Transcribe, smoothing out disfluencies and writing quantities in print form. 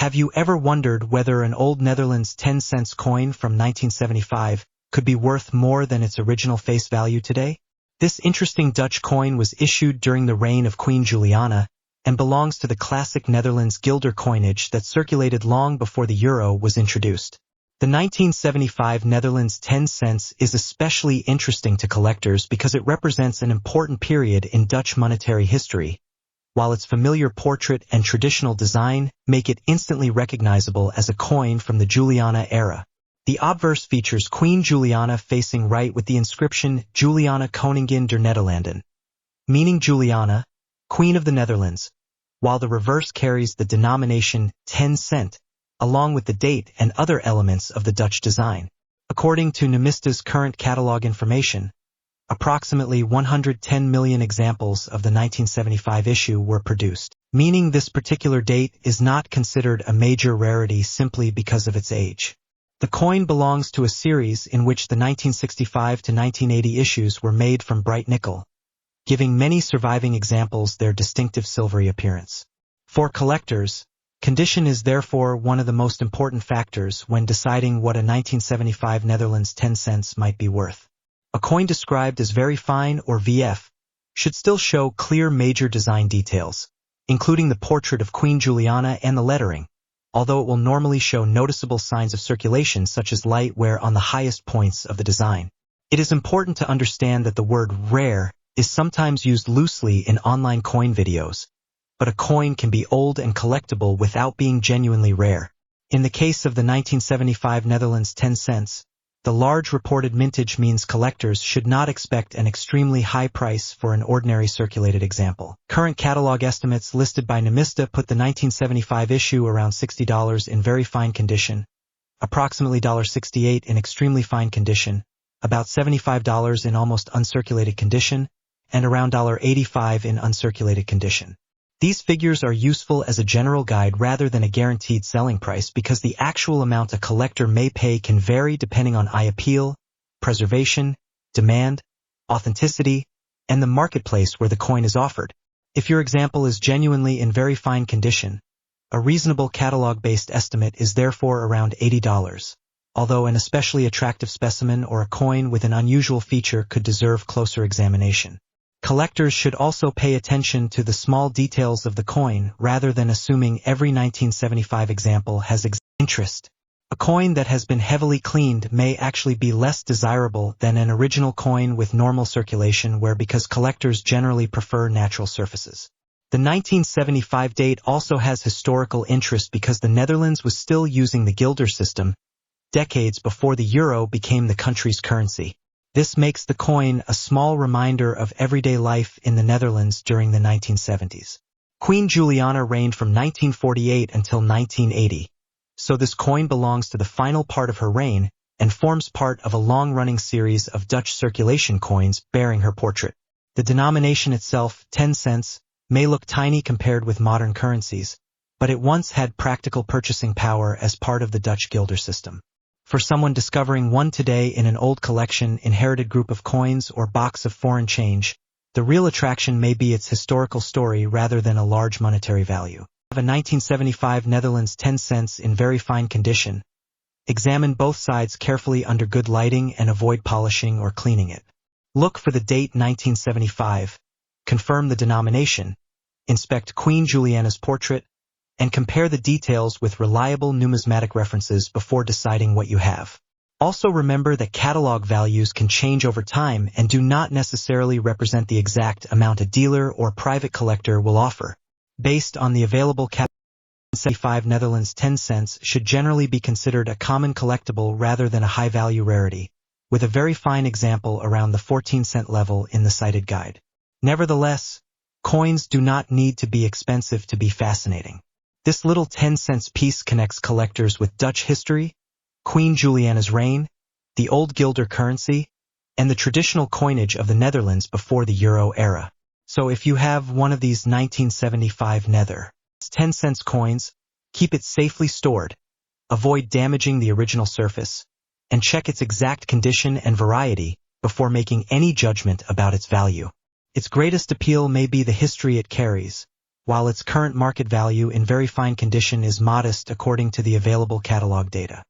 Have you ever wondered whether an old Netherlands 10-cent coin from 1975 could be worth more than its original face value today? This interesting Dutch coin was issued during the reign of Queen Juliana and belongs to the classic Netherlands guilder coinage that circulated long before the euro was introduced. The 1975 Netherlands 10 cents is especially interesting to collectors because it represents an important period in Dutch monetary history, while its familiar portrait and traditional design make it instantly recognizable as a coin from the Juliana era. The obverse features Queen Juliana facing right with the inscription Juliana Koningin der Nederlanden, meaning Juliana, Queen of the Netherlands, while the reverse carries the denomination 10 cent, along with the date and other elements of the Dutch design. According to Namista's current catalog information, approximately 110 million examples of the 1975 issue were produced, meaning this particular date is not considered a major rarity simply because of its age. The coin belongs to a series in which the 1965 to 1980 issues were made from bright nickel, giving many surviving examples their distinctive silvery appearance. For collectors, condition is therefore one of the most important factors when deciding what a 1975 Netherlands 10 cents might be worth. A coin described as very fine or VF should still show clear major design details, including the portrait of Queen Juliana and the lettering, although it will normally show noticeable signs of circulation such as light wear on the highest points of the design. It is important to understand that the word rare is sometimes used loosely in online coin videos, but a coin can be old and collectible without being genuinely rare. In the case of the 1975 Netherlands 10 cents, the large reported mintage means collectors should not expect an extremely high price for an ordinary circulated example. Current catalog estimates listed by Namista put the 1975 issue around $60 in very fine condition, approximately $68 in extremely fine condition, about $75 in almost uncirculated condition, and around $85 in uncirculated condition. These figures are useful as a general guide rather than a guaranteed selling price because the actual amount a collector may pay can vary depending on eye appeal, preservation, demand, authenticity, and the marketplace where the coin is offered. If your example is genuinely in very fine condition, a reasonable catalog-based estimate is therefore around $80, although an especially attractive specimen or a coin with an unusual feature could deserve closer examination. Collectors should also pay attention to the small details of the coin rather than assuming every 1975 example has interest. A coin that has been heavily cleaned may actually be less desirable than an original coin with normal circulation because collectors generally prefer natural surfaces. The 1975 date also has historical interest because the Netherlands was still using the guilder system decades before the euro became the country's currency. This makes the coin a small reminder of everyday life in the Netherlands during the 1970s. Queen Juliana reigned from 1948 until 1980, so this coin belongs to the final part of her reign and forms part of a long-running series of Dutch circulation coins bearing her portrait. The denomination itself, 10 cents, may look tiny compared with modern currencies, but it once had practical purchasing power as part of the Dutch guilder system. For someone discovering one today in an old collection, inherited group of coins, or box of foreign change, the real attraction may be its historical story rather than a large monetary value. Of a 1975 Netherlands 10 cents in very fine condition, examine both sides carefully under good lighting and avoid polishing or cleaning it. Look for the date 1975, confirm the denomination, inspect Queen Juliana's portrait, and compare the details with reliable numismatic references before deciding what you have. Also remember that catalog values can change over time and do not necessarily represent the exact amount a dealer or private collector will offer. Based on the available catalog, 75 Netherlands 10 cents should generally be considered a common collectible rather than a high-value rarity, with a very fine example around the 14-cent level in the cited guide. Nevertheless, coins do not need to be expensive to be fascinating. This little 10 cents piece connects collectors with Dutch history, Queen Juliana's reign, the old guilder currency, and the traditional coinage of the Netherlands before the euro era. So if you have one of these 1975 Nether 10 cents coins, keep it safely stored, avoid damaging the original surface, and check its exact condition and variety before making any judgment about its value. Its greatest appeal may be the history it carries, while its current market value in very fine condition is modest according to the available catalog data.